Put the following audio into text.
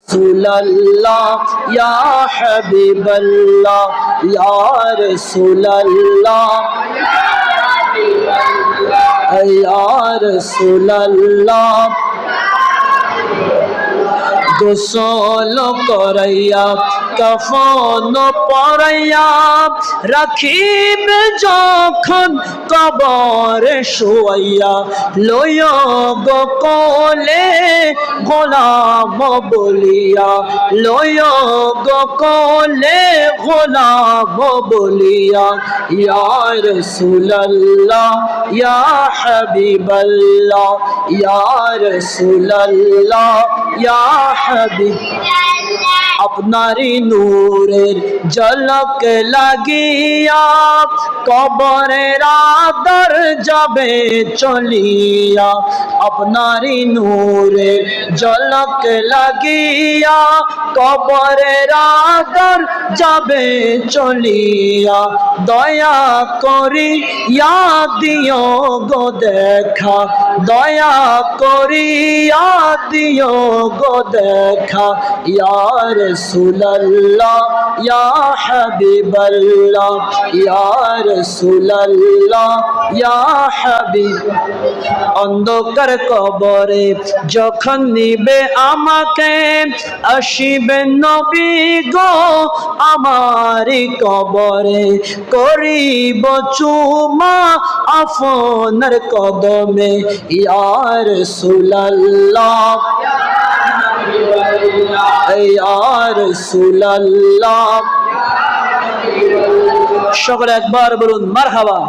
Rasulallah, Ya Habiballah, Ya Rasulallah, Ya Rasulallah. গোসল করাইয়া কাফন পরাইয়া রাখিব যখন কবরে শোয়াইয়া লয় গো কোলে গোলাম বলিয়া লয় গো কোলে গোলাম বলিয়া ইয়া রাসূলুল্লাহ ইয়া হাবিবাল্লাহ ইয়া রাসূলুল্লাহ ইয়া হাবিব আপনারি নূরের ঝলক লাগিয়া কবরের আদর যাবে চলিয়া আপনারি নূরের ঝলক লাগিয়া কবরের আদর যাবে চলিয়া দয়া করি ইয়া দিও গো দেখা দয়া করি ইয়া দিও গো দেখা ইয়া রাসূলুল্লাহ ইয়া হাবিবাল্লাহ ইয়া রাসূলুল্লাহ ইয়া হাবিব অন্ধকার কবরে যখন নিবে আমাকে আসিবে নবী গো আমারি কবরে করিব চুমা আপনার কদমে ইয়া রাসূলুল্লাহ ইয়া রাসূলুল্লাহ সকলে একবার বলুন মারহাবা।